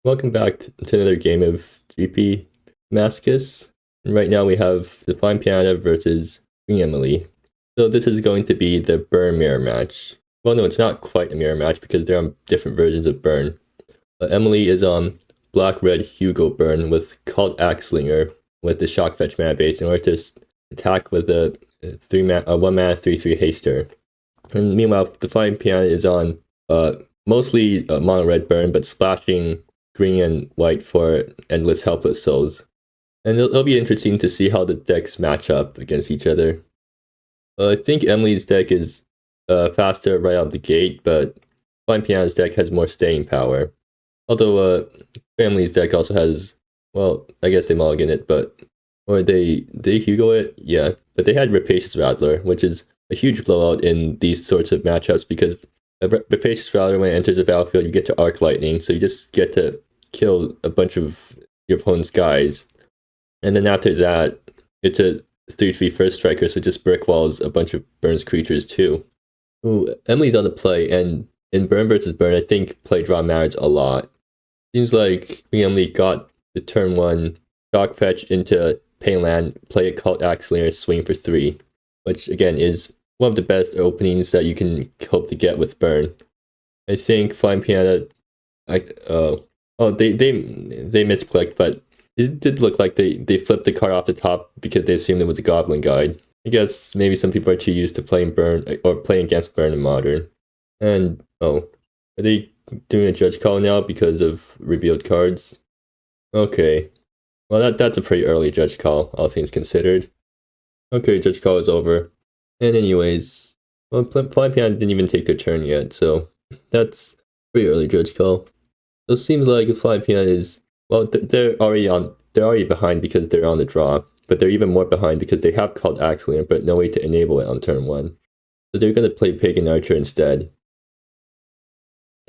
Welcome back to another game of GP Damascus. And right now we have the Flying Piano versus Queen Emily. So this is going to be the Burn Mirror match. Well, no, it's not quite a mirror match because they're on different versions of Burn. Emily is on Black-Red Hugo Burn with Cult Axlinger with the Shock Fetch mana base in order to attack with a 1-mana 3/3 haster. And meanwhile, the Flying Piano is on mostly mono red burn, but splashing green and white for endless helpless souls. And it'll be interesting to see how the decks match up against each other. I think Emily's deck is faster right out of the gate, but Flying Piano's deck has more staying power. Although Emily's deck also has, well, I guess they mulligan it, or they Hugo it, yeah. But they had Rapacious Rattler, which is a huge blowout in these sorts of matchups because Rapacious Rattler, when it enters the battlefield, you get to Arc Lightning, so you just get to kill a bunch of your opponent's guys. And then after that, it's a 3/3 first striker, so it just brick walls a bunch of Burns creatures too. Ooh, Emily's on the play, and in Burn versus Burn, I think play draw matters a lot. Seems like Emily got the turn 1 Shock Fetch into Painland, play a Cult Axlinger, swing for 3, which again is one of the best openings that you can hope to get with Burn. I think Flying Piano, they misclicked, but it did look like they flipped the card off the top because they assumed it was a Goblin Guide. I guess maybe some people are too used to playing Burn or playing against Burn in Modern. And are they doing a judge call now because of revealed cards? Okay, well that's a pretty early judge call, all things considered. Okay, judge call is over. And anyways, well, Flying Piano didn't even take their turn yet, so that's pretty early judge call. So it seems like Flying Piano is, well, they're already behind because they're on the draw, but they're even more behind because they have called Axlinger, but no way to enable it on turn 1. So they're gonna play Pagan Archer instead.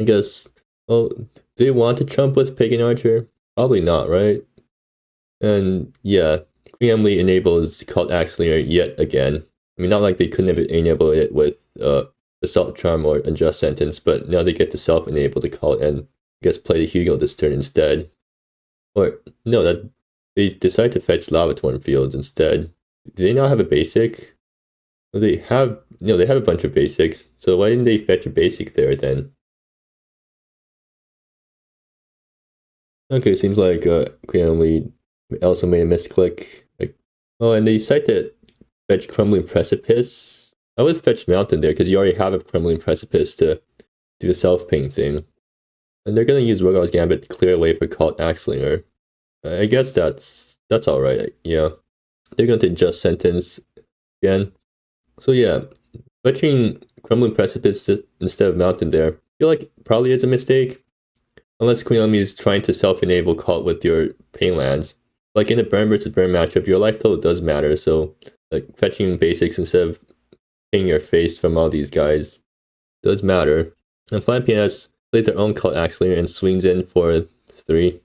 I guess, well, do they want to chump with Pagan Archer? Probably not, right? And yeah, Queen Emily enables Cult Axlinger yet again. I mean, not like they couldn't have enabled it with Assault Charm or Unjust Sentence, but now they get to self-enable the cult and I guess play the Hugo this turn instead. Or, no, that they decide to fetch Lavatorn Fields instead. Do they not have a basic? Well, they have a bunch of basics, so why didn't they fetch a basic there then? Okay, seems like Queen Emily also made a misclick. And they decide to fetch Crumbling Precipice. I would fetch Mountain there because you already have a Crumbling Precipice to do the self-ping thing. And they're going to use Rogar's Gambit to clear away for Cult Axlinger. I guess that's alright, yeah. They're going to Just Sentence again. So yeah, fetching Crumbling Precipice instead of Mountain there, I feel like probably is a mistake. Unless Queen Emily is trying to self-enable Cult with your Pain lands. Like in a Burn versus Burn matchup, your life total does matter, so like fetching basics instead of paying your face from all these guys does matter. And Flying Piano played their own Cult Axlinger and swings in for 3.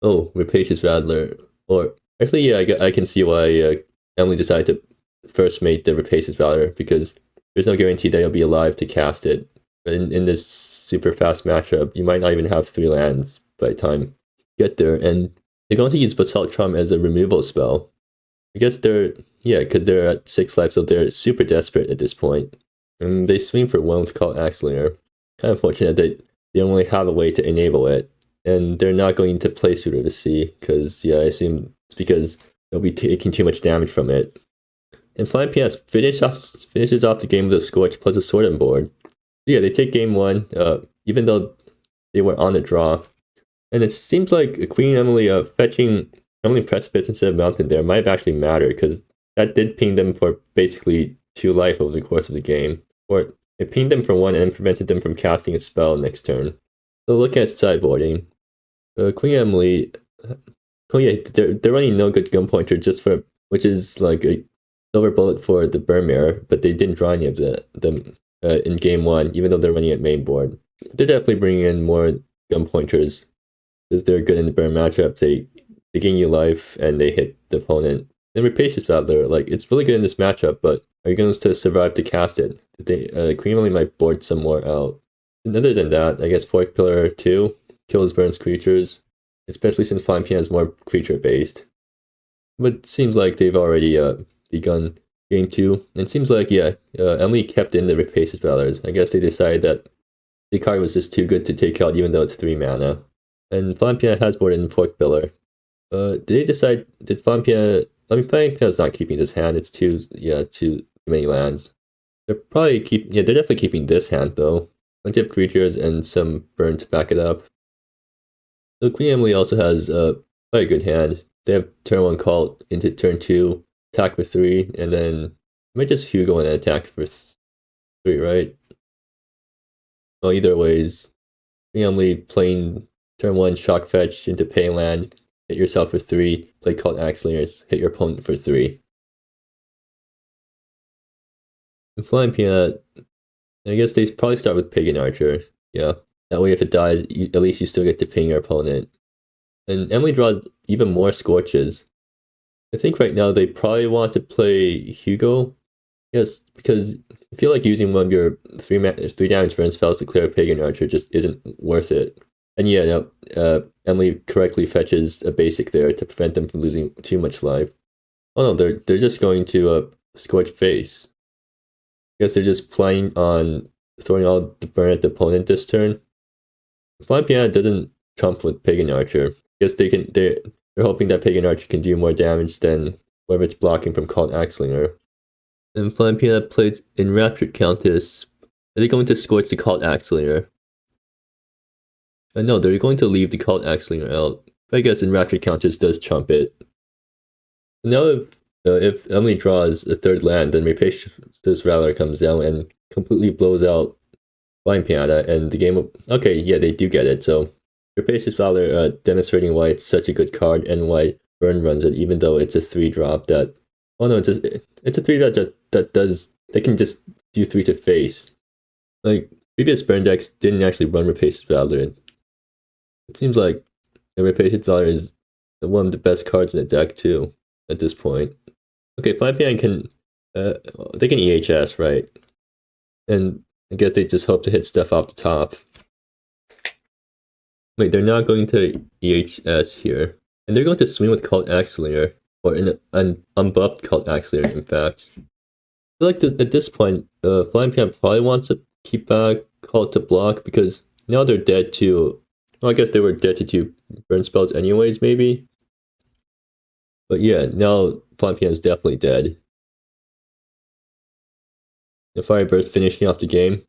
Oh, Rapacious Rattler. Or actually, yeah, I can see why Emily decided to first make the Rapacious Rattler because there's no guarantee that you'll be alive to cast it. In this super fast matchup, you might not even have 3 lands by the time you get there, and they're going to use Basalt Charm as a removal spell. I guess because they're at 6 life, so they're super desperate at this point. And they swing for 1 with Cult Axlinger. Kind of fortunate that they only have a way to enable it, and they're not going to play Suitor of the Sea, because, yeah, I assume it's because they'll be taking too much damage from it. And Flying Piano finishes off the game with a Scorch plus a Sword on board. Yeah, they take game 1, even though they were on the draw. And it seems like Queen Emily fetching Crumbling Precipice instead of Mountain there might have actually mattered, because that did ping them for basically 2 life over the course of the game. Or it pinged them for 1 and prevented them from casting a spell next turn. So look at sideboarding. Queen Emily, they're running No Good Gun Pointer just for, which is like a silver bullet for the Burn Mirror, but they didn't draw any of them in game 1, even though they're running at main board. They're definitely bringing in more gun pointers because they're good in the Burn matchup. They gain you life and they hit the opponent. Then Rapacious Rattler, like, it's really good in this matchup, but are you going to survive to cast it? Queen Emily might board some more out. And other than that, I guess Fork Pillar 2. kills burns creatures, especially since Flying Piano is more creature-based. But it seems like they've already begun game 2. And it seems like, Emily kept in the Rapacious Valors. I guess they decided that the card was just too good to take out even though it's 3 mana. And Flying Piano has more than Fork Pillar. Did Flying Piano... Flying Piano's not keeping this hand, it's too many lands. They're definitely keeping this hand though. Plenty of creatures and some burn to back it up. So Queen Emily also has quite a good hand. They have turn 1 call into turn 2, attack for 3, and then might just Hugo and attack for 3, right? Well, either ways, Queen Emily playing turn 1 shock fetch into pay land, hit yourself for 3, play Cult Axelingers, hit your opponent for 3. And Flying Peanut, I guess they probably start with Pagan Archer. Yeah, that way if it dies, at least you still get to ping your opponent. And Emily draws even more Scorches. I think right now they probably want to play Hugo. Yes, because I feel like using one of your 3 damage burn spells to clear a Pagan Archer just isn't worth it. And Emily correctly fetches a basic there to prevent them from losing too much life. Oh no, they're just going to Scorch Face. I guess they're just planning on throwing all the burn at the opponent this turn. Flying Piano doesn't trump with Pagan Archer. I guess they're hoping that Pagan Archer can do more damage than whatever it's blocking from Cult Axelinger. And Flying Piano plays Enraptured Countess. Are they going to Scorch the Cult Axelinger? No, they're going to leave the Cult Axelinger out. I guess Enraptured Countess does trump it. Now if Emily draws a 3rd land, then Rapacious Valor comes down and completely blows out Flying Piano, and the game... Okay, yeah, they do get it, so... Rapacious Valor demonstrating why it's such a good card, and why Burn runs it, even though it's a 3-drop that... Oh no, it's a 3-drop that does... They can just do 3 to face. Like, previous Burn decks didn't actually run Rapacious Valor. It seems like Rapacious Valor is one of the best cards in the deck, too, at this point. Okay, Flying Piano can... they can EHS, right? And I guess they just hope to hit stuff off the top. Wait, they're not going to EHS here. And they're going to swing with Cult Axelinger. Or an unbuffed Cult Axelinger, in fact. I feel like at this point, Flying Piano probably wants to keep back Cult to block, because now they're dead to... Well, I guess they were dead to 2 burn spells anyways, maybe? But yeah, now Flying Piano is definitely dead. The Fire Burst finishing off the game.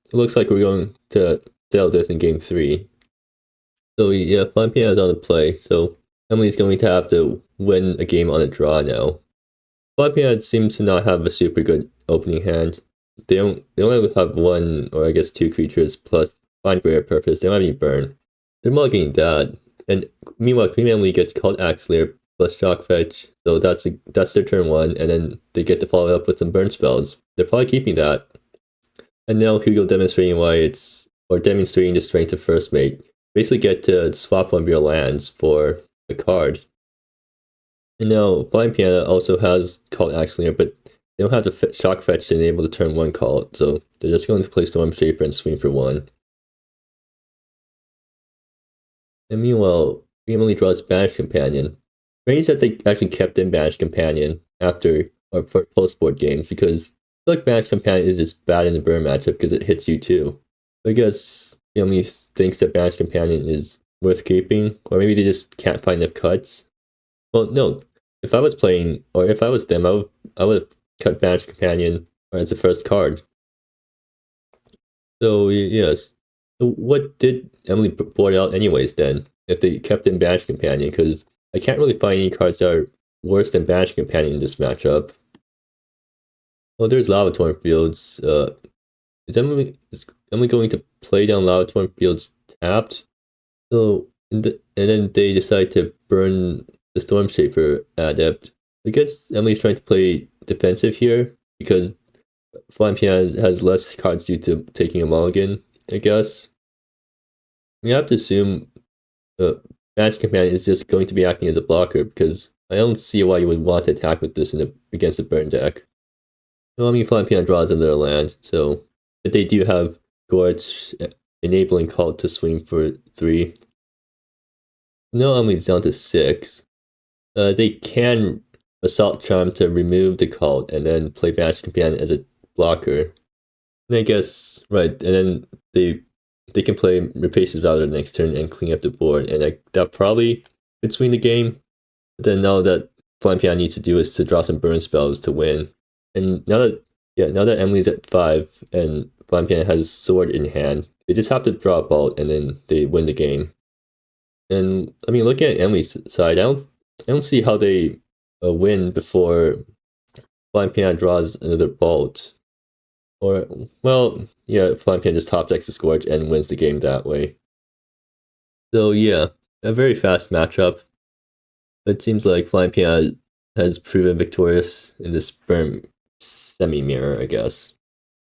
It looks like we're going to settle this in game 3. So yeah, Flying Piano is on the play, so Emily's going to have to win a game on a draw now. Flying Piano seems to not have a super good opening hand. They only have 1, or I guess 2 creatures plus Find Greater Purpose. They don't have any burn. They're mulliganing that. And meanwhile, Queen Emily gets Cult Axelinger plus Shock Fetch, so that's their turn 1, and then they get to follow up with some burn spells. They're probably keeping that. And now Hugo demonstrating demonstrating the strength of First Mate. Basically get to swap one of your lands for a card. And now Flying Piano also has Cult Axelinger, but they don't have the Shock Fetch to enable the turn 1 call, so they're just going to play Storm Shaper and swing for 1. And meanwhile, Emily draws Banished Companion. Strange that they actually kept in Banished Companion after or for post-board games, because I feel like Banished Companion is just bad in the burn matchup because it hits you too. I guess Emily thinks that Banished Companion is worth keeping, or maybe they just can't find enough cuts. Well, no. If I was playing, or if I was them, I would have cut Banished Companion as the first card. So yes. So what did Emily board out anyways then, if they kept in Banished Companion? Because I can't really find any cards that are worse than Banished Companion in this matchup. Well, there's Lavatorn Fields. Is Emily going to play down Lavatorn Fields tapped? So, and then they decide to burn the Storm Shaper Adept. I guess Emily's trying to play defensive here, because Flying Piano has less cards due to taking a mulligan, I guess. We have to assume Banished Companion is just going to be acting as a blocker, because I don't see why you would want to attack with this against a burn deck. Well, I mean, Flying Piano draws another land, so if they do have Gorge enabling cult to swing for 3. No Emily's down to 6. They can Assault Charm to remove the cult and then play Banished Companion as a blocker. And I guess, right, and then they can play Rapacious Valor next turn and clean up the board, and that probably could swing the game. But then now that Flying Piano needs to do is to draw some burn spells to win. And now that Emily's at 5 and Flying Piano has Sword in hand, they just have to draw a bolt and then they win the game. And I mean, looking at Emily's side, I don't see how they win before Flying Piano draws another bolt. Or, well, yeah, Flying Piano just top decks the Scourge and wins the game that way. So yeah, a very fast matchup. It seems like Flying Piano has proven victorious in this Sperm semi-mirror, I guess.